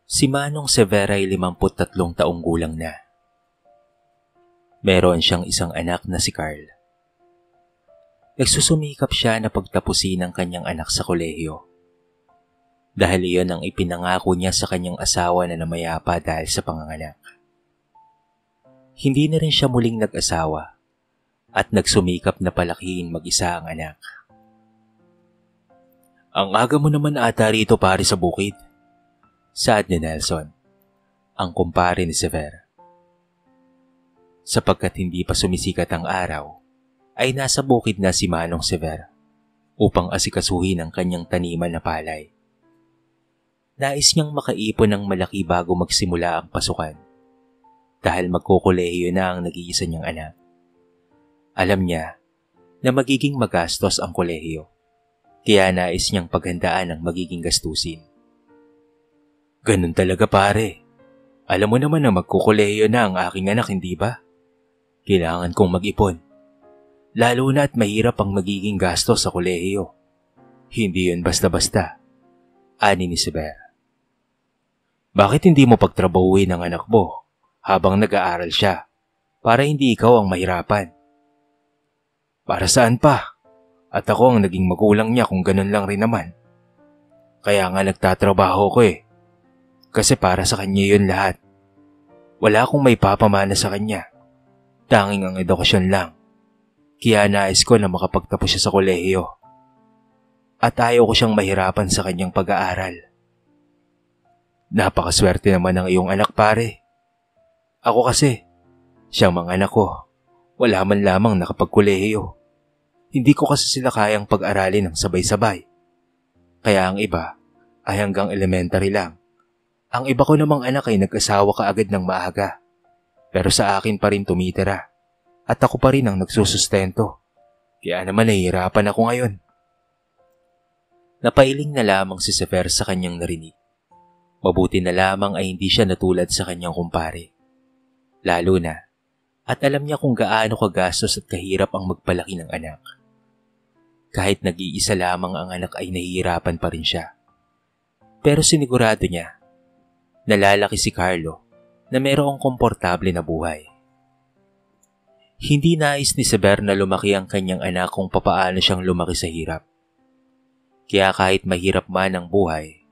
Si Manong Severa ay 53 taong gulang na. Meron siyang isang anak na si Carl. Nagsusumikap siya na pagtapusin ang kanyang anak sa kolehiyo. Dahil iyon ang ipinangako niya sa kanyang asawa na namayapa dahil sa panganganak. Hindi na rin siya muling nag-asawa at nagsumikap na palakihin mag-isa ang anak. Ang aga mo naman ata rito pare sa bukid, saad ni Nelson, ang kumpare ni Severa. Sapagkat hindi pa sumisikat ang araw, ay nasa bukid na si Manong Severa upang asikasuhin ang kanyang taniman na palay. Nais niyang makaipon ng malaki bago magsimula ang pasukan dahil magkukolehiyo na ang nag-iisa niyang anak. Alam niya na magiging magastos ang kolehiyo, kaya nais niyang paghandaan ang magiging gastusin. Ganun talaga pare. Alam mo naman na magkukolehiyo na ang aking anak, hindi ba? Kailangan kong mag-ipon. Lalo na at mahirap ang magiging gastos sa kolehiyo. Hindi yun basta-basta, ani ni Severa. Bakit hindi mo pagtrabahuin ang anak mo habang nag-aaral siya para hindi ikaw ang mahirapan? Para saan pa? At ako ang naging magulang niya kung ganun lang rin naman. Kaya nga nagtatrabaho ko eh. Kasi para sa kanya yun lahat. Wala akong may papamana sa kanya. Tanging ang edukasyon lang. Kaya nais ko na makapagtapos siya sa kolehiyo. At ayaw ko siyang mahirapan sa kanyang pag-aaral. Napakaswerte naman ng iyong anak pare. Ako kasi, siyang mga anak ko, wala man lamang nakapagkolehiyo. Hindi ko kasi sila kayang pag-aralin ng sabay-sabay. Kaya ang iba ay hanggang elementary lang. Ang iba ko namang anak ay nag-asawa kaagad ng maaga. Pero sa akin pa rin tumitira. At ako pa rin ang nagsusustento. Kaya naman nahihirapan ako ngayon. Napailing na lamang si Sever sa kanyang narinig. Mabuti na lamang ay hindi siya natulad sa kanyang kumpare. Lalo na, at alam niya kung gaano kagastos at kahirap ang magpalaki ng anak. Kahit nag-iisa lamang ang anak ay nahihirapan pa rin siya. Pero sinigurado niya, nalalaki si Carlo na mayroong komportable na buhay. Hindi nais ni Sever na lumaki ang kanyang anak kung papaano siyang lumaki sa hirap. Kaya kahit mahirap man ang buhay,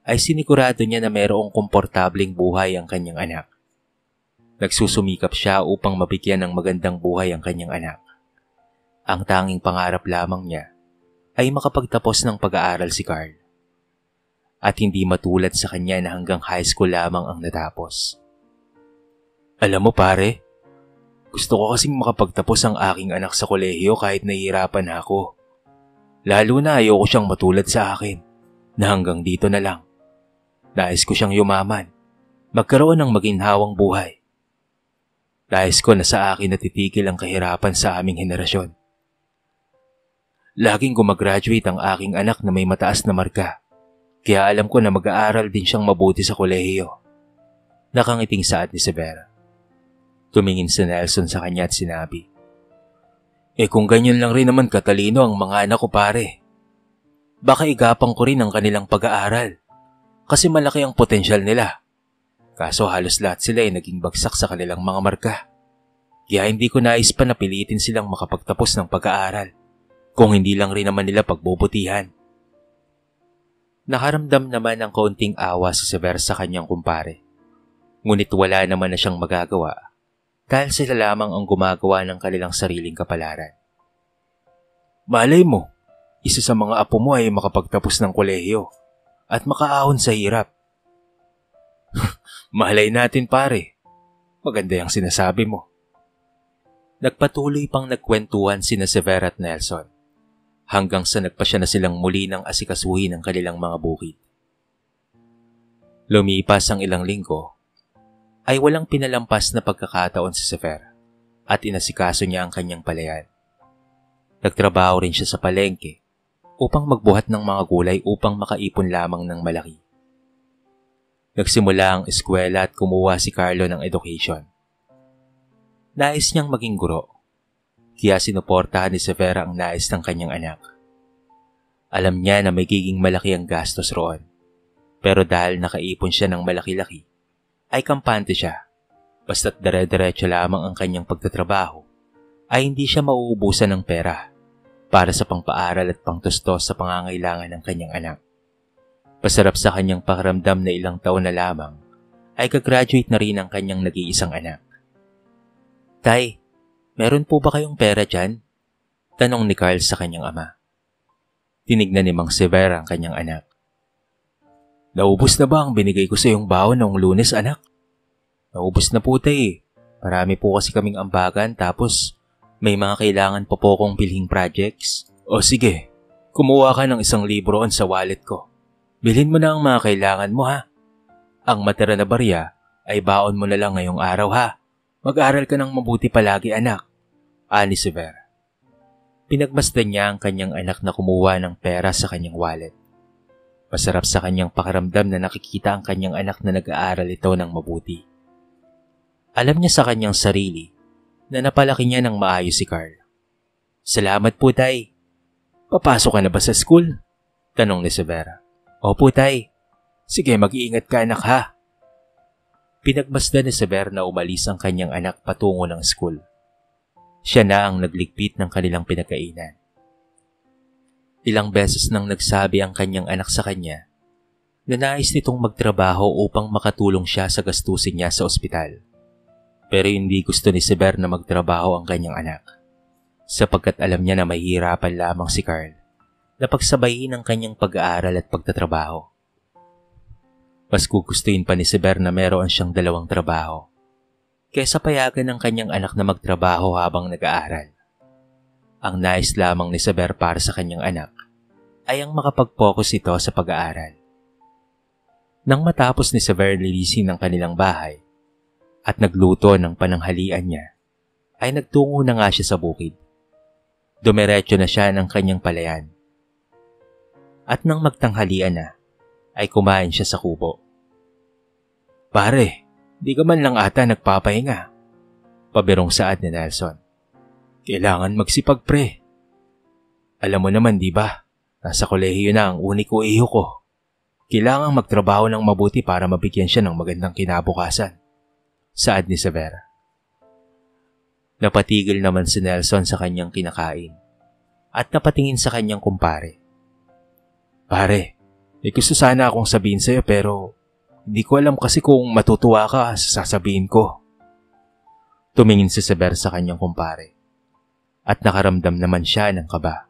ay sinigurado niya na mayroong komportableng buhay ang kanyang anak. Nagsusumikap siya upang mabigyan ng magandang buhay ang kanyang anak. Ang tanging pangarap lamang niya ay makapagtapos ng pag-aaral si Carl. At hindi matulad sa kanya na hanggang high school lamang ang natapos. Alam mo pare, gusto ko kasing makapagtapos ang aking anak sa kolehiyo kahit nahihirapan na ako. Lalo na ayoko siyang matulad sa akin na hanggang dito na lang. Nais ko siyang yumaman, magkaroon ng maginhawang buhay. Nais ko na sa akin natitigil ang kahirapan sa aming henerasyon. Laging gumagraduate ang aking anak na may mataas na marka. Kaya alam ko na mag-aaral din siyang mabuti sa kolehiyo. Nakangiting saad ni Severa. Tumingin si Nelson sa kanya at sinabi, kung ganyan lang rin naman katalino ang mga anak ko pare, baka igapang ko rin ang kanilang pag-aaral kasi malaki ang potensyal nila. Kaso halos lahat sila ay naging bagsak sa kanilang mga marka. Kaya hindi ko nais pa na pilitin silang makapagtapos ng pag-aaral kung hindi lang rin naman nila pagbubutihan. Nakaramdam naman ng kaunting awa si Sever sa kanyang kumpare. Ngunit wala naman na siyang magagawa dahil sila lamang ang gumagawa ng kanilang sariling kapalaran. Malay mo, isa sa mga apo mo ay makapagtapos ng kolehiyo at makaahon sa hirap. Malay natin pare, maganda yung sinasabi mo. Nagpatuloy pang nagkwentuhan sina Sever at Nelson. Hanggang sa nagpasya na silang muli ng asikasuhin ang kanilang mga bukid. Lumipas ang ilang linggo, ay walang pinalampas na pagkakataon si Sever at inasikaso niya ang kanyang palayan. Nagtrabaho rin siya sa palengke upang magbuhat ng mga gulay upang makaipon lamang ng malaki. Nagsimula ang eskwela at kumuha si Carlo ng education. Nais niyang maging guro. Kaya sinuportahan ni Severa ang nais ng kanyang anak. Alam niya na magiging malaki ang gastos roon. Pero dahil nakaipon siya ng malaki-laki, ay kampante siya. Basta't dire-diretso lamang ang kanyang pagtatrabaho, ay hindi siya mauubusan ng pera para sa pangpaaral at pangtustos sa pangangailangan ng kanyang anak. Pasarap sa kanyang pakiramdam na ilang taon na lamang ay kagraduate na rin ang kanyang nag-iisang anak. Tay, meron po ba kayong pera dyan? Tanong ni Carl sa kanyang ama. Tinignan ni Mang Sever ang kanyang anak. Naubos na ba ang binigay ko sa iyong baon noong Lunes, anak? Naubos na po, tay. Marami po kasi kaming ambagan tapos may mga kailangan pa po kong bilhing projects. O sige, kumuha ka ng 1 libro sa wallet ko. Bilhin mo na ang mga kailangan mo, ha? Ang matira na barya ay baon mo na lang ngayong araw, ha? Mag-aral ka ng mabuti palagi, anak. Ani Sever. Pinagmasdan niya ang kanyang anak na kumuha ng pera sa kanyang wallet. Masarap sa kanyang pakiramdam na nakikita ang kanyang anak na nag-aaral ito ng mabuti. Alam niya sa kanyang sarili na napalaki niya ng maayos si Carl. Salamat po, tay. Papasok ka na ba sa school? Tanong ni Sever. Opo, tay. Sige, mag-iingat ka, anak, ha? Pinagmasdan ni Sever na umalis ang kanyang anak patungo ng school. Siya na ang nagligpit ng kanilang pinagkainan. Ilang beses nang nagsabi ang kanyang anak sa kanya na nais nitong magtrabaho upang makatulong siya sa gastusin niya sa ospital. Pero hindi gusto ni Sever na magtrabaho ang kanyang anak, sapagkat alam niya na mahihirapan lamang si Carl na pagsabayin ang kanyang pag-aaral at pagtatrabaho. Mas gugustuhin pa ni Sever na meron siyang 2 trabaho kaysa payagan ng kanyang anak na magtrabaho habang nag-aaral. Ang nais lamang ni Sever para sa kanyang anak ay ang makapag-focus ito sa pag-aaral. Nang matapos ni Sever lilisin ang kanilang bahay at nagluto ng pananghalian niya, ay nagtungo na nga siya sa bukid. Dumiretso na siya ng kanyang palayan. At nang magtanghalian na, ay kumain siya sa kubo. Pare, di ka man lang ata nagpapahinga. Pabirong saad ni Nelson. Kailangan magsipag, pre. Alam mo naman, di ba? Nasa kolehiyo na ang uniko iho ko. Kailangan magtrabaho ng mabuti para mabigyan siya ng magandang kinabukasan. Saad ni Sever. Napatigil naman si Nelson sa kanyang kinakain at napatingin sa kanyang kumpare. Pare, may gusto sana akong sabihin sa'yo pero hindi ko alam kasi kung matutuwa ka sa sasabihin ko. Tumingin si Sever sa kanyang kumpare at nakaramdam naman siya ng kaba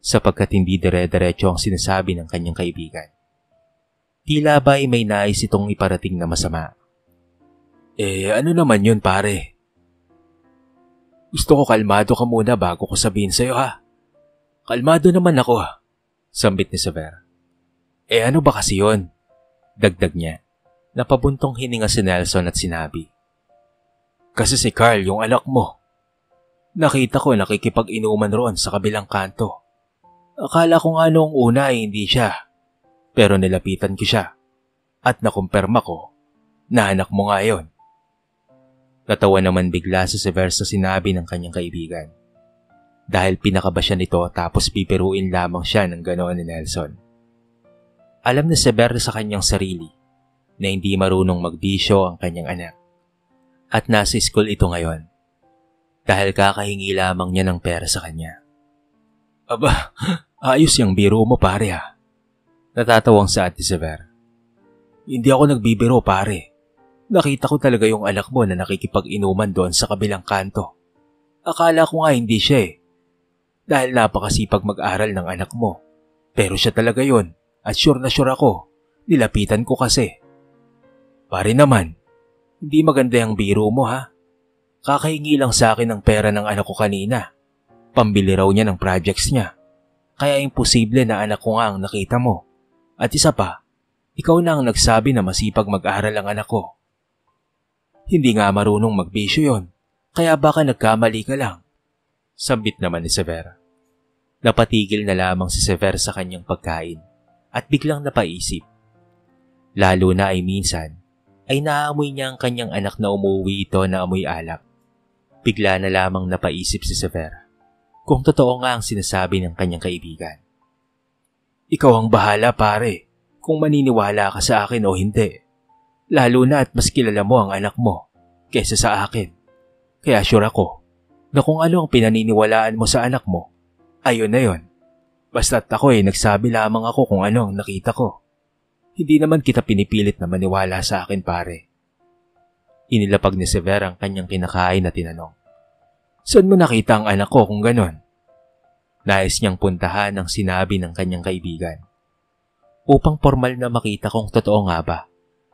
sapagkat hindi dire-diretso ang sinasabi ng kanyang kaibigan. Tila ba'y may nais itong iparating na masama. Ano naman yun, pare? Gusto ko kalmado ka muna bago ko sabihin sa'yo, ha? Kalmado naman ako, ha? Sambit ni Sever. Ano ba kasi yun? Dagdag niya. Napabuntong hininga si Nelson at sinabi. Kasi si Carl, yung anak mo. Nakita ko nakikipag-inuman roon sa kabilang kanto. Akala ko nga noong una ay hindi siya. Pero nilapitan ko siya. At nakumpirma ko na anak mo nga yon. Natawa naman bigla si Sever sa sinabi ng kanyang kaibigan. Dahil pinakaba siya nito tapos bibiruin lamang siya ng ganoon ni Nelson. Alam na Sever sa kanyang sarili na hindi marunong magbisyo ang kanyang anak. At nasa school ito ngayon. Dahil kakahingi lamang niya ng pera sa kanya. Aba, ayos yung biro mo, pare, ha? Natatawang saad ni Sever. Hindi ako nagbibiro, pare. Nakita ko talaga yung anak mo na nakikipag-inuman doon sa kabilang kanto. Akala ko nga hindi siya Dahil napakasipag mag-aral ng anak mo. Pero siya talaga yon at sure na sure ako. Nilapitan ko kasi. Pare naman, hindi maganda yung biro mo, ha? Kakahingi lang sa akin ng pera ng anak ko kanina. Pambili raw niya ng projects niya. Kaya imposible na anak ko nga ang nakita mo. At isa pa, ikaw na ang nagsabi na masipag mag-aral ang anak ko. Hindi nga marunong magbisyo yon, kaya baka nagkamali ka lang. Sambit naman ni Sever. Napatigil na lamang si Sever sa kanyang pagkain at biglang napaisip. Lalo na ay minsan ay naamoy niya ang kanyang anak na umuwi ito na amoy alak. Bigla na lamang napaisip si Sever kung totoo nga ang sinasabi ng kanyang kaibigan. Ikaw ang bahala, pare. kung maniniwala ka sa akin o hindi. Lalo na at mas kilala mo ang anak mo kaysa sa akin. Kaya sure ako na kung ano ang pinaniniwalaan mo sa anak mo, ayun na yun. Basta't ako nagsabi lamang ako kung ano ang nakita ko. Hindi naman kita pinipilit na maniwala sa akin, pare. Inilapag ni Sever ang kanyang kinakain na tinanong. Saan mo nakita ang anak ko kung ganon? Nais niyang puntahan ang sinabi ng kanyang kaibigan. Upang formal na makita kung totoo nga ba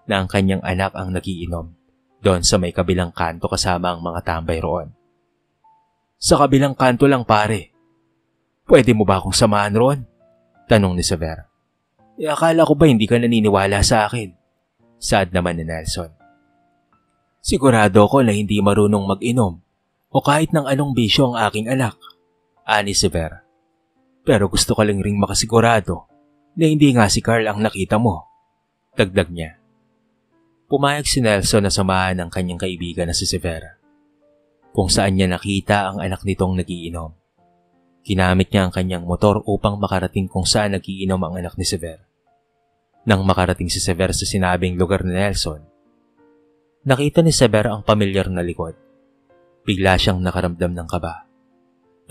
na ang kanyang anak ang nagiinom doon sa may kabilang kanto kasama ang mga tambay roon. Sa kabilang kanto lang, pare. Pwede mo ba akong samahan roon? Tanong ni Sever. Akala ko ba hindi ka naniniwala sa akin? Saad naman ni Nelson. Sigurado ko na hindi marunong mag-inom o kahit ng anong bisyo ang aking anak, ani Sever. Pero gusto ko lang ring makasigurado na hindi nga si Carl ang nakita mo. Dagdag niya. Pumayag si Nelson na samahan ng kanyang kaibigan na si Sever. Kung saan niya nakita ang anak nitong nagiinom. Ginamit niya ang kanyang motor upang makarating kung saan nagiinom ang anak ni Sever. Nang makarating si Sever sa sinabing lugar ni Nelson, nakita ni Sever ang pamilyar na likod. Bigla siyang nakaramdam ng kaba.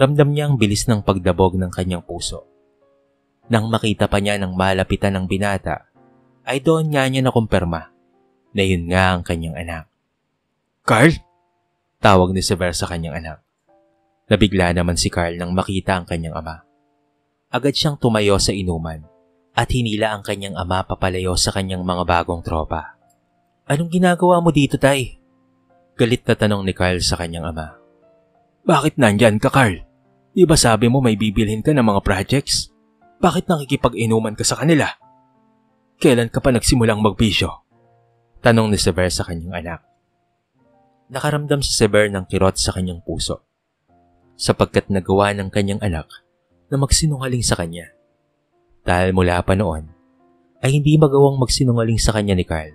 Ramdam niya ang bilis ng pagdabog ng kanyang puso. Nang makita pa niya ng malapitan ng binata, ay doon niya nakumpirma na yun nga ang kanyang anak. Carl? Tawag ni Sever sa kanyang anak. Nabigla naman si Carl nang makita ang kanyang ama. Agad siyang tumayo sa inuman at hinila ang kanyang ama papalayo sa kanyang mga bagong tropa. Anong ginagawa mo dito, tay? Galit na tanong ni Carl sa kanyang ama. Bakit nandyan ka, Carl? Di ba sabi mo may bibilhin ka ng mga projects? Bakit nakikipag-inuman ka sa kanila? Kailan ka pa nagsimulang magbisyo? Tanong ni Sever sa kanyang anak. Nakaramdam si Sever ng kirot sa kanyang puso, sapagkat nagawa ng kanyang anak na magsinungaling sa kanya. Dahil mula pa noon, ay hindi magawang magsinungaling sa kanya ni Carl.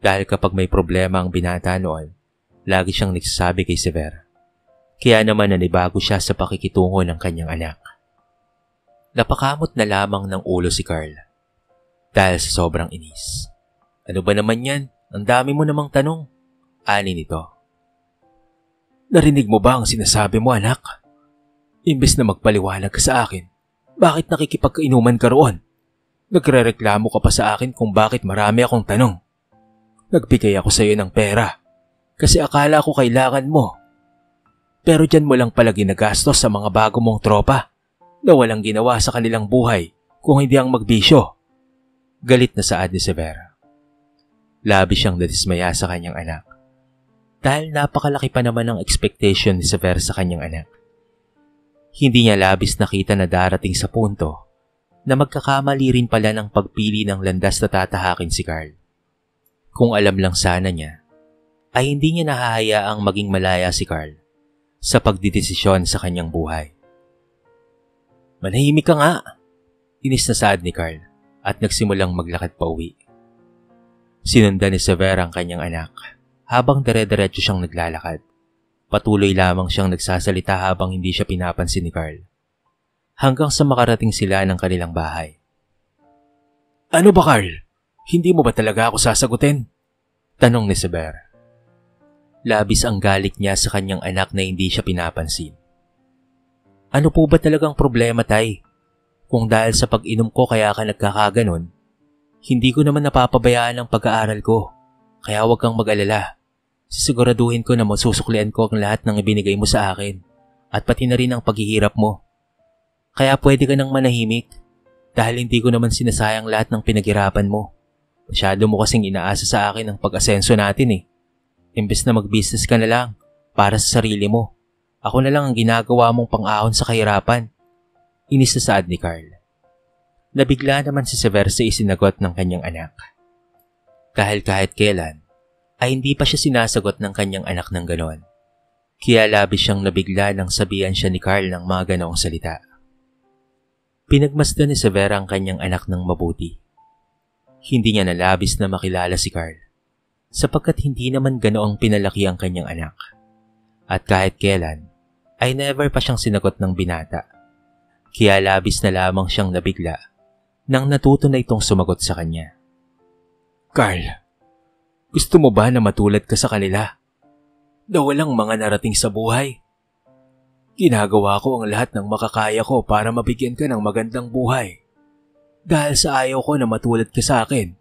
Dahil kapag may problema ang binata noon, lagi siyang nagsasabi kay Sever. Kaya naman nanibago siya sa pakikitungo ng kanyang anak. Napakamot na lamang ng ulo si Carl dahil sa sobrang inis. Ano ba naman yan? Ang dami mo namang tanong. Ani nito. Narinig mo ba ang sinasabi mo, anak? Imbes na magpaliwanag ka sa akin, bakit nakikipagkainuman ka roon? Nagrereklamo ka pa sa akin kung bakit marami akong tanong. Nagbigay ako sa iyo ng pera kasi akala ko kailangan mo. Pero dyan mo lang pala ginagastos sa mga bago mong tropa na walang ginawa sa kanilang buhay kung hindi ang magbisyo. Galit na saad ni Sever. Labis siyang nadismaya sa kanyang anak. Dahil napakalaki pa naman ang expectation ni Sever sa kanyang anak. Hindi niya labis nakita na darating sa punto na magkakamali rin pala ng pagpili ng landas na tatahakin si Carl. Kung alam lang sana niya, ay hindi niya nahahayaang maging malaya si Carl sa pagdidesisyon sa kanyang buhay. Manahimik ka nga, inis na saad ni Carl at nagsimulang maglakad pa uwi. Sinundan ni Sever ang kanyang anak habang dire-diretso siyang naglalakad. Patuloy lamang siyang nagsasalita habang hindi siya pinapansin ni Carl. Hanggang sa makarating sila ng kanilang bahay. Ano ba, Carl? Hindi mo ba talaga ako sasagutin? Tanong ni Sever. Labis ang galit niya sa kanyang anak na hindi siya pinapansin. Ano po ba talagang problema, tay? Kung dahil sa pag-inom ko kaya ka nagkakaganon, hindi ko naman napapabayaan ang pag-aaral ko. Kaya huwag kang mag-alala. Sisiguraduhin ko na masusuklian ko ang lahat ng ibinigay mo sa akin at pati na rin ang paghihirap mo. Kaya pwede ka nang manahimik dahil hindi ko naman sinasayang lahat ng pinaghirapan mo. Masyado mo kasing inaasa sa akin ang pag-asenso natin eh. Imbes na mag-business ka na lang para sa sarili mo, ako na lang ang ginagawa mong pang-ahon sa kahirapan. Inis na saad ni Carl. Nabigla naman si Sever sa isinagot ng kanyang anak. Dahil kahit kailan, ay hindi pa siya sinasagot ng kanyang anak ng ganon. Kaya labis siyang nabigla nang sabihan siya ni Carl ng mga ganoong salita. Pinagmasdan ni Sever ang kanyang anak ng mabuti. Hindi niya nalabis na makilala si Carl, sapagkat hindi naman ganoong pinalaki ang kanyang anak. At kahit kailan, ay never pa siyang sinagot ng binata. Kaya labis na lamang siyang nabigla nang natuto na itong sumagot sa kanya. Carl, gusto mo ba na matulad ka sa kanila? Na walang mga narating sa buhay? Ginagawa ko ang lahat ng makakaya ko para mabigyan ka ng magandang buhay. Dahil sa ayaw ko na matulad ka sa akin.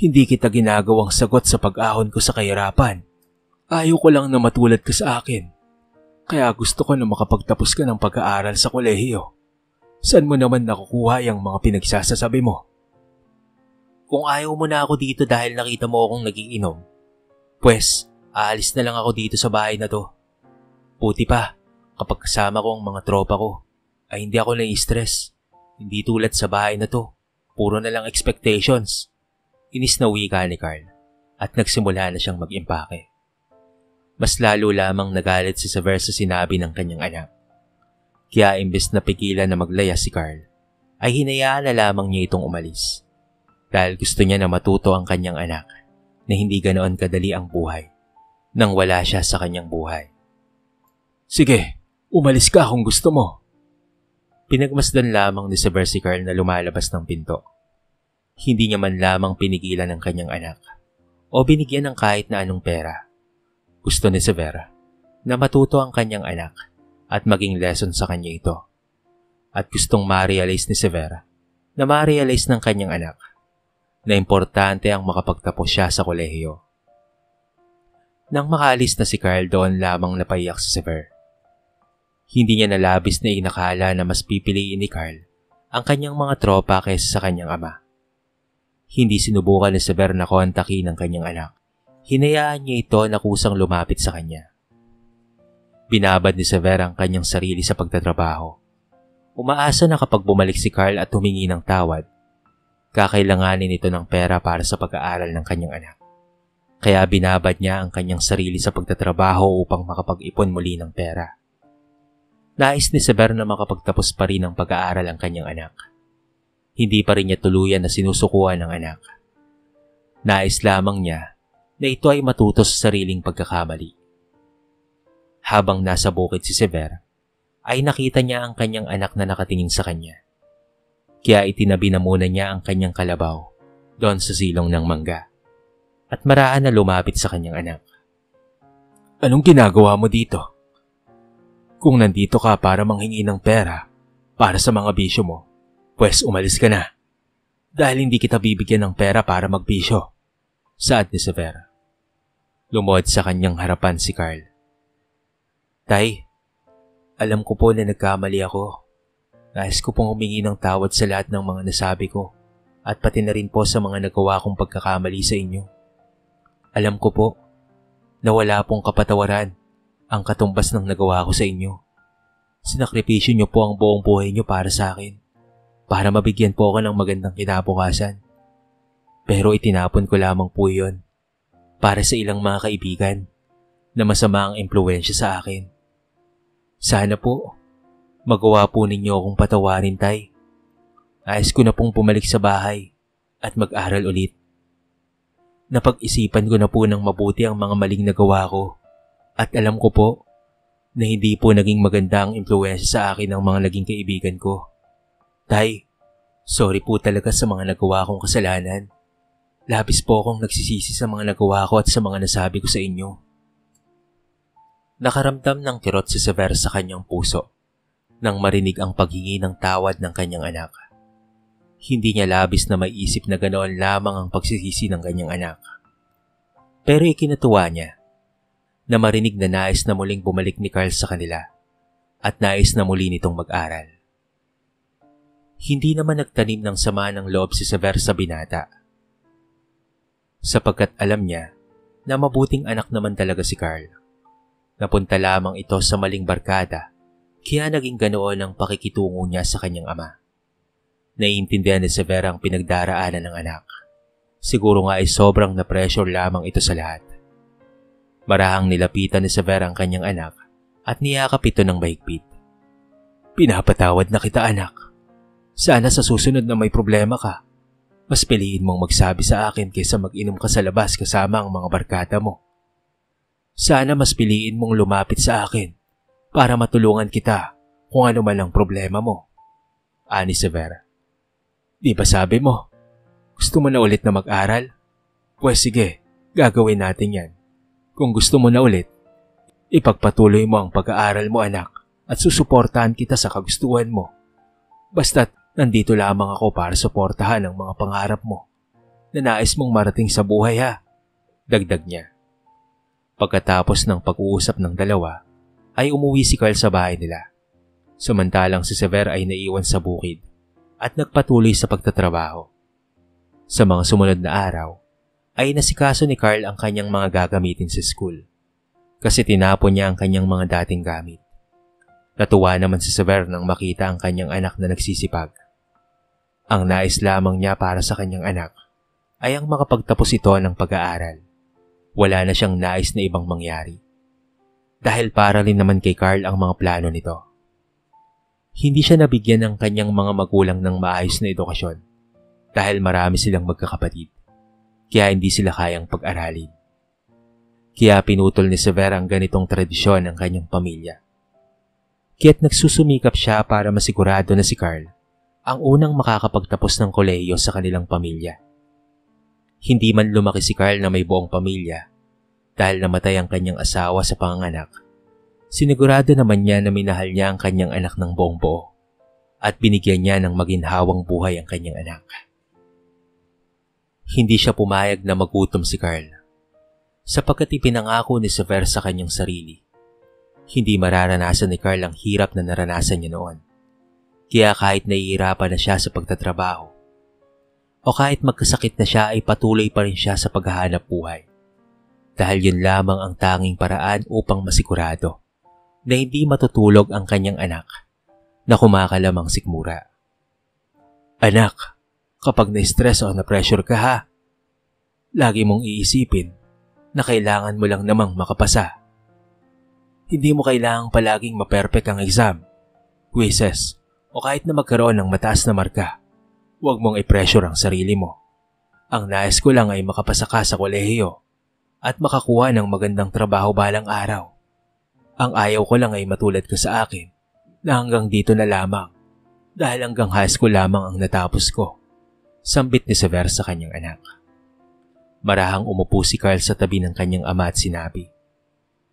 Hindi kita ginagawang sagot sa pag-ahon ko sa kahirapan. Ayaw ko lang na matulad ka sa akin. Kaya gusto ko na makapagtapos ka ng pag-aaral sa kolehiyo. Saan mo naman nakukuha yung mga pinagsasasabi mo? Kung ayaw mo na ako dito dahil nakita mo akong nagiinom, pues aalis na lang ako dito sa bahay na to. Buti pa, kapag kasama ko ang mga tropa ko, ay hindi ako nai-stress. Hindi tulad sa bahay na to, puro na lang expectations. Inis na wika ni Carl at nagsimula na siyang mag-impake. Mas lalo lamang nagalit si Sever sa sinabi ng kanyang anak. Kaya imbes na pigilan na maglaya si Carl, ay hinayaan na lamang niya itong umalis. Dahil gusto niya na matuto ang kanyang anak na hindi ganoon kadali ang buhay nang wala siya sa kanyang buhay. Sige, umalis ka kung gusto mo. Pinagmasdan lamang ni Sever si Carl na lumalabas ng pinto. Hindi niya man lamang pinigilan ng kanyang anak o binigyan ng kahit na anong pera. Gusto ni Sever na matuto ang kanyang anak at maging lesson sa kanya ito. At gustong ma-realize ni Sever na ma-realize ng kanyang anak na importante ang makapagtapos siya sa kolehiyo. Nang makaalis na si Carl, doon lamang napaiyak si Sever. Hindi niya nalabis na inakala na mas pipiliin ni Carl ang kanyang mga tropa kaysa sa kanyang ama. Hindi sinubukan ni Sever na kontakin ang kanyang anak. Hinayaan niya ito na kusang lumapit sa kanya. Binabad ni Sever ang kanyang sarili sa pagtatrabaho. Umaasa na kapag bumalik si Carl at humingi ng tawad, kakailanganin ito ng pera para sa pag-aaral ng kanyang anak. Kaya binabad niya ang kanyang sarili sa pagtatrabaho upang makapag-ipon muli ng pera. Nais ni Sever na makapagtapos pa rin ng pag-aaral ang kanyang anak. Hindi pa rin niya tuluyan na sinusukuan ng anak. Nais lamang niya na ito ay matuto sa sariling pagkakamali. Habang nasa bukid si Sever, ay nakita niya ang kanyang anak na nakatingin sa kanya. Kaya itinabi na muna niya ang kanyang kalabaw doon sa silong ng mangga at maraan na lumapit sa kanyang anak. Anong ginagawa mo dito? Kung nandito ka para manghingi ng pera para sa mga bisyo mo, pues umalis ka na. Dahil hindi kita bibigyan ng pera para magbisyo. Saad ni Sever. Lumuhod sa kanyang harapan si Carl. Tay, alam ko po na nagkamali ako. Nais ko pong humingi ng tawad sa lahat ng mga nasabi ko at pati na rin po sa mga nagawa kong pagkakamali sa inyo. Alam ko po na wala pong kapatawaran ang katumbas ng nagawa ko sa inyo. Sinakripisyo niyo po ang buong buhay niyo para sa akin, para mabigyan po ako ng magandang kinabukasan. Pero itinapon ko lamang po yun para sa ilang mga kaibigan na masama ang impluwensya sa akin. Sana po magawa po ninyo akong patawarin, tay. Nais ko na pong bumalik sa bahay at mag-aral ulit. Napag-isipan ko na po ng mabuti ang mga maling nagawa ko at alam ko po na hindi po naging maganda ang impluwensya sa akin ng mga naging kaibigan ko. Tay, sorry po talaga sa mga nagawa kong kasalanan. Labis po akong nagsisisi sa mga nagawa ko at sa mga nasabi ko sa inyo. Nakaramdam ng kirot si Sever sa kanyang puso nang marinig ang paghingi ng tawad ng kanyang anak. Hindi niya labis na maiisip na ganoon lamang ang pagsisisi ng kanyang anak. Pero ikinatuwa niya na marinig na nais na muling bumalik ni Carl sa kanila at nais na muli nitong mag-aral. Hindi naman nagtanim ng sama ng loob si Sever sa binata. Sapagkat alam niya na mabuting anak naman talaga si Carl. Napunta lamang ito sa maling barkada kaya naging ganoon ang pakikitungo niya sa kanyang ama. Naiintindihan ni Sever ang pinagdaraanan ng anak. Siguro nga ay sobrang na-pressure lamang ito sa lahat. Marahang nilapitan ni Sever ang kanyang anak at niyakap ito ng mahigpit. Pinapatawad na kita, anak. Sana sa susunod na may problema ka, mas piliin mong magsabi sa akin kaysa mag-inom ka sa labas kasama ang mga barkada mo. Sana mas piliin mong lumapit sa akin para matulungan kita kung ano man ang problema mo. Ani Sever. Di ba sabi mo, gusto mo na ulit na mag-aral? Pues sige, gagawin natin yan. Kung gusto mo na ulit, ipagpatuloy mo ang pag-aaral mo anak at susuportahan kita sa kagustuhan mo. Basta't nandito lamang ako para suportahan ang mga pangarap mo na nais mong marating sa buhay ha. Dagdag niya. Pagkatapos ng pag-uusap ng dalawa, ay umuwi si Carl sa bahay nila. Samantalang si Sever ay naiwan sa bukid at nagpatuloy sa pagtatrabaho. Sa mga sumunod na araw, ay nasikaso ni Carl ang kanyang mga gagamitin sa school kasi tinapon niya ang kanyang mga dating gamit. Natuwa naman si Sever nang makita ang kanyang anak na nagsisipag. Ang nais lamang niya para sa kanyang anak ay ang makapagtapos ito ng pag-aaral. Wala na siyang nais na ibang mangyari. Dahil para rin naman kay Carl ang mga plano nito. Hindi siya nabigyan ng kanyang mga magulang ng maayos na edukasyon dahil marami silang magkakapatid, kaya hindi sila kayang pag-aralin. Kaya pinutol ni Sever ang ganitong tradisyon ng kanyang pamilya. Kaya't nagsusumikap siya para masigurado na si Carl ang unang makakapagtapos ng kolehiyo sa kanilang pamilya. Hindi man lumaki si Carl na may buong pamilya dahil namatay ang kanyang asawa sa panganganak. Sinigurado naman niya na minahal niya ang kanyang anak ng buong buo at binigyan niya ng maginhawang buhay ang kanyang anak. Hindi siya pumayag na magutom si Carl sapagkat ipinangako ni Sever sa kanyang sarili. Hindi mararanasan ni Carl ang hirap na naranasan niya noon. Kaya kahit nahihirapan na siya sa pagtatrabaho o kahit magkasakit na siya ay patuloy pa rin siya sa paghahanap buhay. Dahil yun lamang ang tanging paraan upang masigurado na hindi matutulog ang kanyang anak na kumakalamang sikmura. Anak, kapag na-stress o na-pressure ka ha, lagi mong iisipin na kailangan mo lang namang makapasa. Hindi mo kailangang palaging maperfect ang exam, quizzes, o kahit na magkaroon ng mataas na marka. Huwag mong i-pressure ang sarili mo. Ang nais ko lang ay makapasa ka sa kolehiyo at makakuha ng magandang trabaho balang araw. Ang ayaw ko lang ay matulad ka sa akin na hanggang dito na lamang dahil hanggang high school lamang ang natapos ko. Sambit ni Sever sa kanyang anak. Marahang umupo si Carl sa tabi ng kanyang ama at sinabi,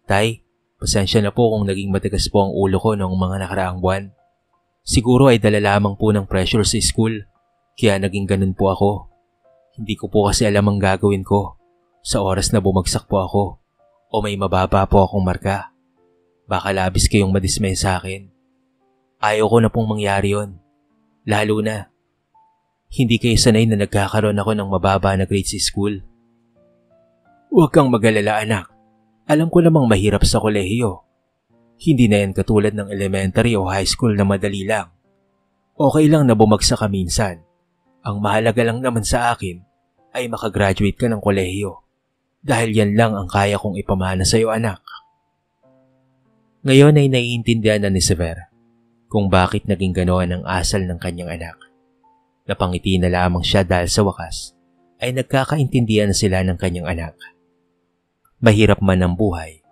Tay, pasensya na po kung naging matigas po ang ulo ko noong mga nakaraang buwan. Siguro ay dala lamang po ng pressure sa school kaya naging ganun po ako. Hindi ko po kasi alam ang gagawin ko sa oras na bumagsak po ako o may mababa po akong marka. Baka labis kayong madismay sa akin. Ayaw ko na pong mangyari yon. Lalo na, hindi kayo sanay na nagkakaroon ako ng mababa na grades sa school. Huwag kang mag-alala anak. Alam ko namang mahirap sa kolehiyo. Hindi na yan katulad ng elementary o high school na madali lang. Okay lang na bumagsak ka minsan. Ang mahalaga lang naman sa akin ay makagraduate ka ng kolehiyo. Dahil yan lang ang kaya kong ipamana sa iyo anak. Ngayon ay naiintindihan na ni Sever kung bakit naging ganoon ang asal ng kanyang anak. Napangiti na lamang siya dahil sa wakas ay nagkakaintindihan na sila ng kanyang anak. Mahirap man ang buhay,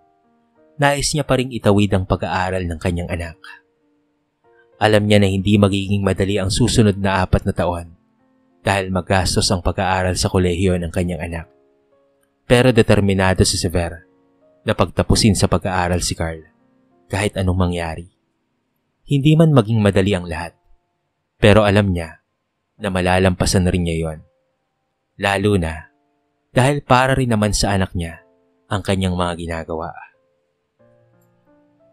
nais niya pa ring itawid ang pag-aaral ng kanyang anak. Alam niya na hindi magiging madali ang susunod na 4 na taon dahil magastos ang pag-aaral sa kolehiyo ng kanyang anak. Pero determinado si Sever na pagtapusin sa pag-aaral si Carl kahit anong mangyari. Hindi man maging madali ang lahat, pero alam niya na malalampasan na rin niya yon. Lalo na dahil para rin naman sa anak niya ang kanyang mga ginagawa.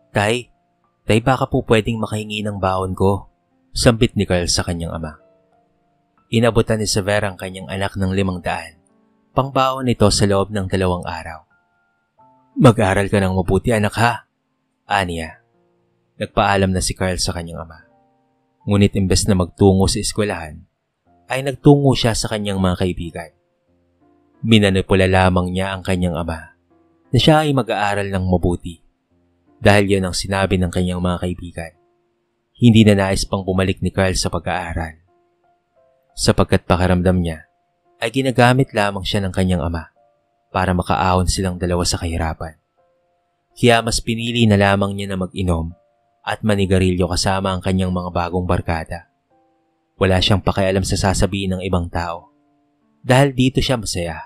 Tay, baka po pwedeng makahingi ng baon ko, sambit ni Carl sa kanyang ama. Inabutan ni Sever ang kanyang anak ng 500, pangbaon nito sa loob ng 2 araw. Mag-aral ka ng mabuti anak ha, aniya. Nagpaalam na si Carl sa kanyang ama. Ngunit imbes na magtungo sa eskwelahan, ay nagtungo siya sa kanyang mga kaibigan. Minanipula lamang niya ang kanyang ama na siya ay mag-aaral ng mabuti dahil yan ang sinabi ng kanyang mga kaibigan. Hindi na nais pang bumalik ni Carl sa pag-aaral. Sapagkat pakiramdam niya ay ginagamit lamang siya ng kanyang ama para makaahon silang dalawa sa kahirapan. Kaya mas pinili na lamang niya na mag-inom at manigarilyo kasama ang kanyang mga bagong barkada. Wala siyang pakialam sa sasabihin ng ibang tao. Dahil dito siya masaya.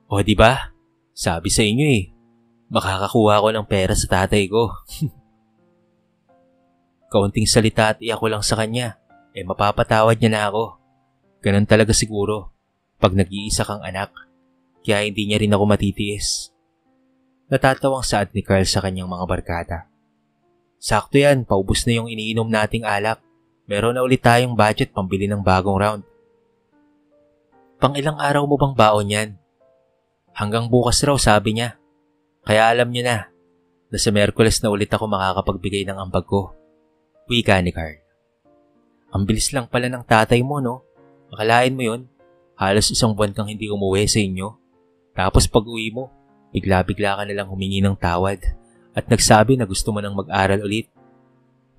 O di ba? Sabi sa inyo makakakuha ko ng pera sa tatay ko. Kaunting salita at iyak ko lang sa kanya, mapapatawad niya na ako. Ganun talaga siguro, pag nag-iisa kang anak, kaya hindi niya rin ako matitiis. Natatawang saad ni Carl sa kanyang mga barkada. Sakto yan, paubos na yung iniinom nating alak. Meron na ulit tayong budget pambili ng bagong round. Pang ilang araw mo bang baon yan? Hanggang bukas raw sabi niya. Kaya alam niyo na sa Miyerkules na ulit ako makakapagbigay ng ambag ko. Wika ni Carl. Ang bilis lang pala ng tatay mo, no? Akalain mo yun? Halos 1 buwan kang hindi umuwi sa inyo. Tapos pag uwi mo, bigla-bigla ka nalang humingi ng tawad at nagsabi na gusto mo nang mag-aral ulit.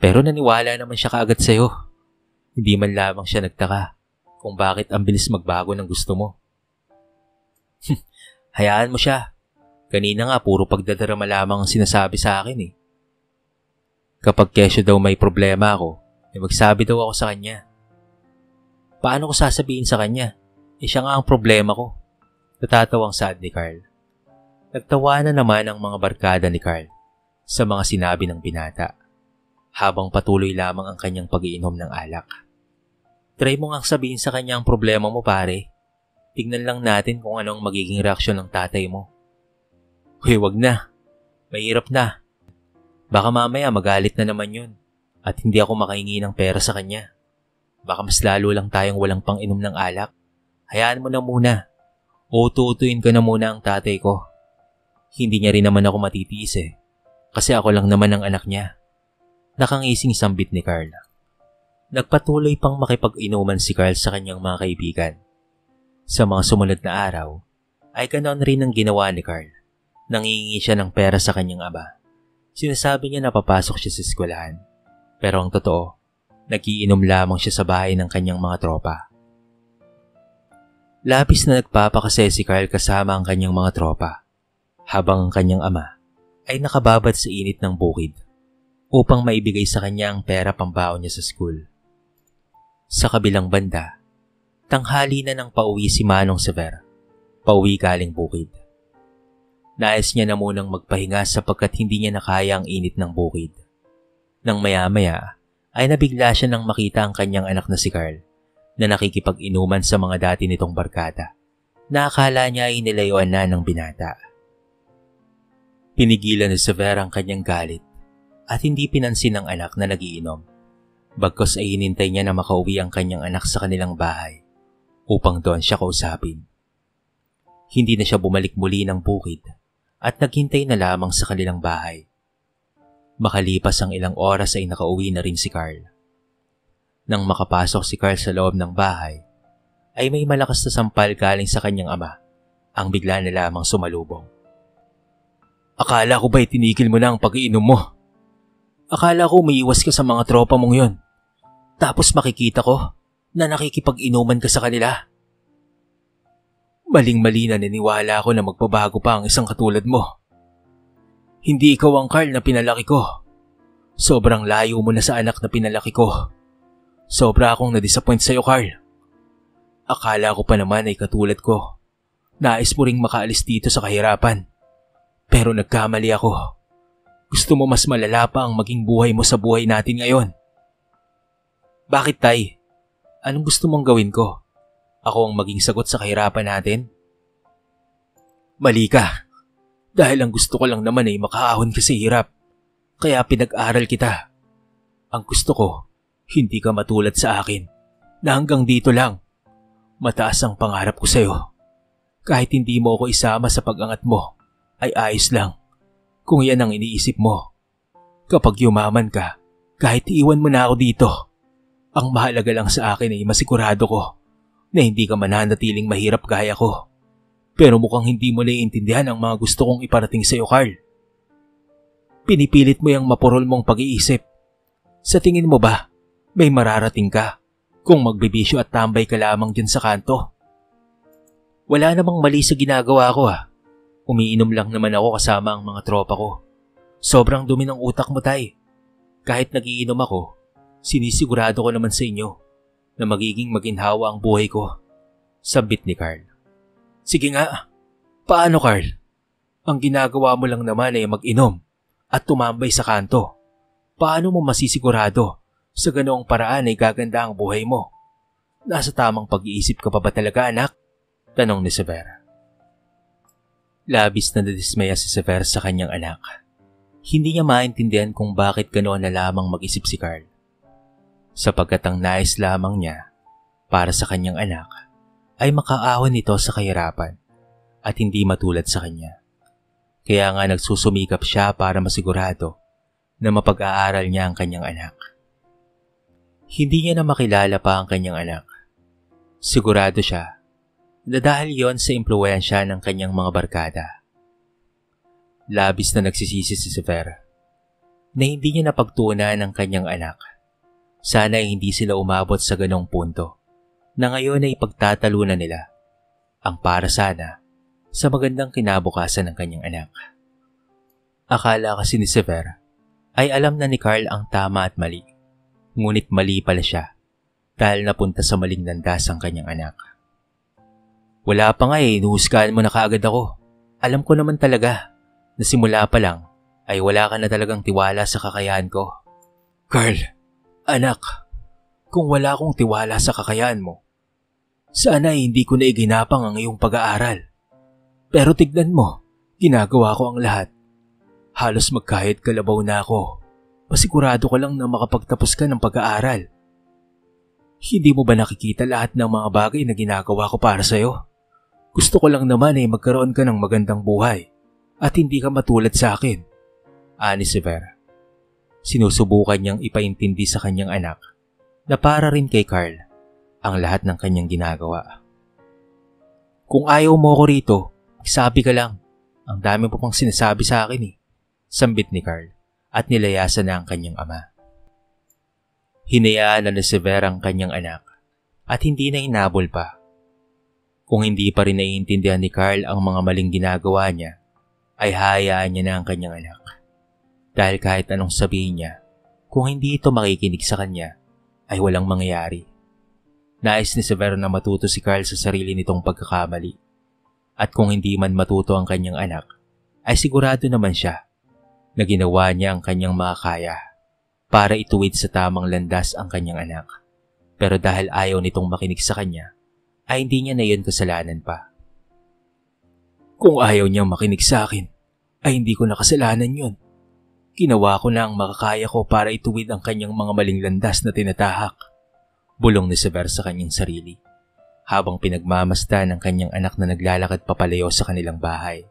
Pero naniwala naman siya kaagad sa'yo. Hindi man lamang siya nagtaka kung bakit ang bilis magbago ng gusto mo. Hayaan mo siya. Kanina nga puro pagdadarama lamang ang sinasabi sa akin Kapag kesyo daw may problema ako, magsabi daw ako sa kanya. Paano ko sasabihin sa kanya? Siya nga ang problema ko. Natatawang saad ni Carl. Nagtawanan naman ang mga barkada ni Carl sa mga sinabi ng binata habang patuloy lamang ang kanyang pag-iinom ng alak. Try mo ngang sabihin sa kanya ang problema mo, pare. Tignan lang natin kung anong magiging reaksyon ng tatay mo. Uy, wag na. Mahirap na. Baka mamaya magalit na naman yun at hindi ako makahingi ng pera sa kanya. Baka mas lalo lang tayong walang pang-inom ng alak. Hayaan mo na muna. Ututuin ko na muna ang tatay ko. Hindi niya rin naman ako matitiis kasi ako lang naman ang anak niya. Nakangising sambit ni Carl. Nagpatuloy pang makipag-inuman si Carl sa kanyang mga kaibigan. Sa mga sumunod na araw, ay ganoon rin ang ginawa ni Carl. Nangingi siya ng pera sa kanyang ama. Sinasabi niya na papasok siya sa eskwelahan. Pero ang totoo, nagiinom lamang siya sa bahay ng kanyang mga tropa. Labis na nagpapakasaya si Carl kasama ang kanyang mga tropa, habang ang kanyang ama ay nakababad sa init ng bukid upang maibigay sa kanya ang pera pambaon niya sa school. Sa kabilang banda, tanghali na nang pauwi si Manong Sever, pauwi galing bukid. Nais niya na munang magpahinga sapagkat hindi niya nakaya ang init ng bukid. Nang maya-maya ay nabigla siya nang makita ang kanyang anak na si Carl na nakikipag-inuman sa mga dati nitong barkada na akala niya ay nilayuan na ng binata. Pinigilan ni Sever ang kanyang galit at hindi pinansin ng anak na nagiinom. Bagkus ay hinintay niya na makauwi ang kanyang anak sa kanilang bahay upang doon siya kausapin. Hindi na siya bumalik muli ng bukid at naghintay na lamang sa kanilang bahay. Makalipas ang ilang oras ay nakauwi na rin si Carl. Nang makapasok si Carl sa loob ng bahay, ay may malakas na sampal galing sa kanyang ama ang bigla na lamang sumalubong. Akala ko ba'y tinigil mo na ang pag-iinom mo? Akala ko umiiwas ka sa mga tropa mong yon. Tapos makikita ko na nakikipag-inuman ka sa kanila. Maling-mali na naniwala ako na magbabago pa ang isang katulad mo. Hindi ikaw ang Carl na pinalaki ko. Sobrang layo mo na sa anak na pinalaki ko. Sobra akong na-disappoint sa'yo, Carl. Akala ko pa naman ay katulad ko. Nais mo ring makaalis dito sa kahirapan. Pero nagkamali ako. Gusto mo mas malala pa ang maging buhay mo sa buhay natin ngayon. Bakit, Tay? Anong gusto mong gawin ko? Ako ang maging sagot sa kahirapan natin? Mali ka. Dahil ang gusto ko lang naman ay makaahon ka sa hirap. Kaya pinag-aral kita. Ang gusto ko, hindi ka matulad sa akin na hanggang dito lang. Mataas ang pangarap ko sa'yo. Kahit hindi mo ako isama sa pag-angat mo, ay ayos lang. Kung yan ang iniisip mo. Kapag yumaman ka, kahit iwan mo na ako dito, ang mahalaga lang sa akin ay masigurado ko na hindi ka mananatiling mahirap gaya ko. Pero mukhang hindi mo naiintindihan ang mga gusto kong iparating sa iyo, Carl. Pinipilit mo yung mapurol mong pag-iisip. Sa tingin mo ba, may mararating ka kung magbibisyo at tambay ka lamang dyan sa kanto? Wala namang mali sa ginagawa ko Umiinom lang naman ako kasama ang mga tropa ko. Sobrang dumi ng utak mo, Tay. Kahit nagiinom ako, Sinisigurado ko naman sa inyo na magiging maginhawa ang buhay ko, sabit ni Carl. Sige nga, paano Carl? Ang ginagawa mo lang naman ay mag-inom at tumambay sa kanto. Paano mo masisigurado sa ganoong paraan ay gaganda ang buhay mo? Nasa tamang pag-iisip ka pa ba talaga, anak? Tanong ni Sever. Labis na nadismaya si Sever sa kanyang anak. Hindi niya maintindihan kung bakit ganoon na lamang mag-isip si Carl. Sapagkat ang nais lamang niya para sa kanyang anak ay makaahon nito sa kahirapan at hindi matulad sa kanya. Kaya nga nagsusumikap siya para masigurado na mapag-aaral niya ang kanyang anak. Hindi niya na makilala pa ang kanyang anak. Sigurado siya na dahil yon sa impluwensya ng kanyang mga barkada. Labis na nagsisisi si Sever na hindi niya napagtuunan ng kanyang anak. Sana ay hindi sila umabot sa ganong punto na ngayon ay pagtatalunan nila ang para sana sa magandang kinabukasan ng kanyang anak. Akala kasi ni Sever ay alam na ni Carl ang tama at mali, ngunit mali pala siya dahil napunta sa maling landas ang kanyang anak. Wala pa nga inuhusgahan mo na kaagad ako. Alam ko naman talaga na simula pa lang ay wala ka na talagang tiwala sa kakayahan ko. Carl, anak, kung wala akong tiwala sa kakayahan mo, sana ay hindi ko na iginapang ang iyong pag-aaral. Pero tignan mo, ginagawa ko ang lahat. Halos magkahit kalabaw na ako. Pasigurado ka lang na makapagtapos ka ng pag-aaral. Hindi mo ba nakikita lahat ng mga bagay na ginagawa ko para sa'yo? Gusto ko lang naman ay magkaroon ka ng magandang buhay at hindi ka matulad sa akin. Ani Sever. Sinusubukan niyang ipaintindi sa kanyang anak na para rin kay Carl ang lahat ng kanyang ginagawa. Kung ayaw mo ko rito, sabi ka lang. Ang dami mo pang sinasabi sa akin eh. Sambit ni Carl at nilayasan na ang kanyang ama. Hinayaan na ni Sever ang kanyang anak at hindi na hinabol pa. Kung hindi pa rin naiintindihan ni Carl ang mga maling ginagawa niya, ay hayaan niya na ang kanyang anak. Dahil kahit anong sabihin niya, kung hindi ito makikinig sa kanya, ay walang mangyayari. Nais ni Sever na matuto si Carl sa sarili nitong pagkakamali. At kung hindi man matuto ang kanyang anak, ay sigurado naman siya na ginawa niya ang kanyang makakaya para ituwid sa tamang landas ang kanyang anak. Pero dahil ayaw nitong makinig sa kanya, ay hindi niya na yun kasalanan pa. Kung ayaw niyang makinig sa akin, ay hindi ko na kasalanan yun. Ginawa ko na ang makakaya ko para ituwid ang kanyang mga maling landas na tinatahak. Bulong ni Sever sa kanyang sarili, habang pinagmamasdan ng kanyang anak na naglalakad papalayo sa kanilang bahay.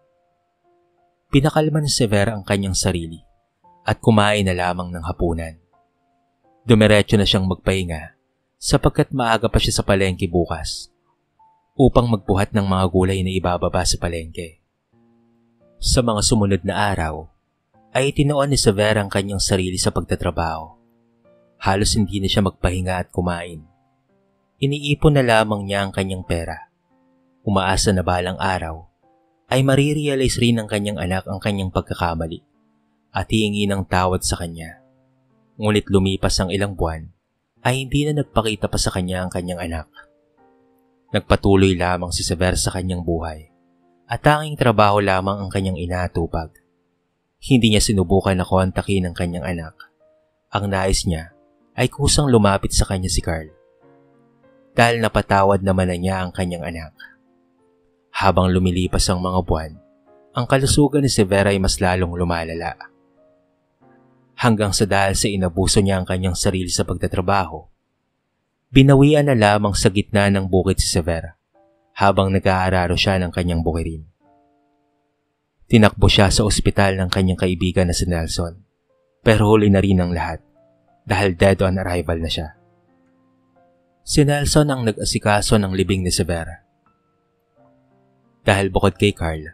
Pinakalma ni Sever ang kanyang sarili at kumain na lamang ng hapunan. Dumiretso na siyang magpahinga sapagkat maaga pa siya sa palengke bukas upang magbuhat ng mga gulay na ibababa sa palengke. Sa mga sumunod na araw, ay itinoon ni Sever ang kanyang sarili sa pagtatrabaho. Halos hindi na siya magpahinga at kumain. Iniipon na lamang niya ang kanyang pera. Umaasa na balang araw, ay marirealize rin ng kanyang anak ang kanyang pagkakamali at hihingi ng tawad sa kanya. Ngunit lumipas ang ilang buwan, ay hindi na nagpakita pa sa kanya ang kanyang anak. Nagpatuloy lamang si Sever sa kanyang buhay at tanging trabaho lamang ang kanyang inaatupag. Hindi niya sinubukan na kontakin ang kanyang anak. Ang nais niya ay kusang lumapit sa kanya si Carl dahil napatawad naman na niya ang kanyang anak. Habang lumilipas ang mga buwan, ang kalusugan ni Sever ay mas lalong lumalala. Hanggang sa dahil sa inabuso niya ang kanyang sarili sa pagtatrabaho, binawian na lamang sa gitna ng bukid si Sever habang nag-aararo siya ng kanyang bukirin. Tinakbo siya sa ospital ng kanyang kaibigan na si Nelson, pero huli na rin ang lahat dahil dead on arrival na siya. Si Nelson ang nag-asikaso ng libing ni Sever. Dahil bukod kay Carl,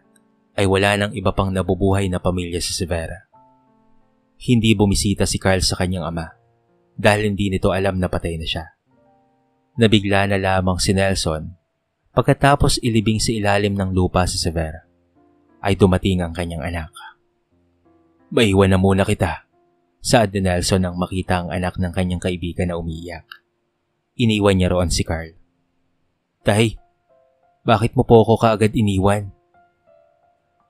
ay wala nang iba pang nabubuhay na pamilya si Sever. Hindi bumisita si Carl sa kanyang ama dahil hindi nito alam na patay na siya. Nabigla na lamang si Nelson pagkatapos ilibing sa ilalim ng lupa si Sever. Ay dumating ang kanyang anak. Maiwan na muna kita. Saad ni Nelson nang makita ang anak ng kanyang kaibigan na umiiyak. Iniwan niya roon si Carl. Tay, bakit mo po ako kaagad iniwan?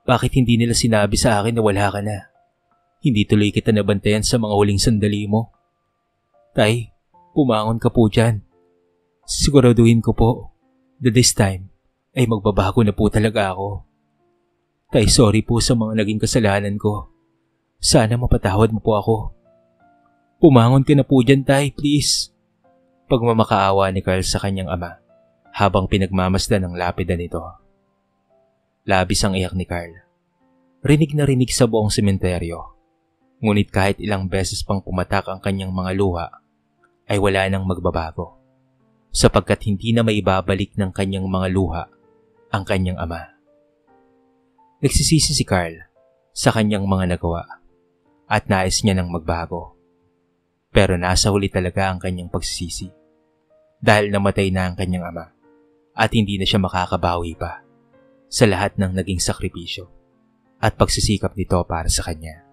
Bakit hindi nila sinabi sa akin na wala ka na? Hindi tuloy kita nabantayan sa mga huling sandali mo. Tay, pumangon ka po dyan. Siguraduhin ko po that this time ay magbabago na po talaga ako. Tay, sorry po sa mga naging kasalanan ko. Sana mapatawad mo po ako. Pumangon ka na po dyan, Tay, please. Pagmamakaawa ni Carl sa kanyang ama habang pinagmamasdan ang lapida nito. Labis ang iyak ni Carl. Rinig na rinig sa buong sementeryo. Ngunit kahit ilang beses pang pumatak ang kanyang mga luha, ay wala nang magbabago. Sapagkat hindi na maibabalik ng kanyang mga luha ang kanyang ama. Nagsisisi si Carl sa kanyang mga nagawa at nais niya nang magbago. Pero nasa huli talaga ang kanyang pagsisisi dahil namatay na ang kanyang ama at hindi na siya makakabawi pa sa lahat ng naging sakripisyo at pagsisikap nito para sa kanya.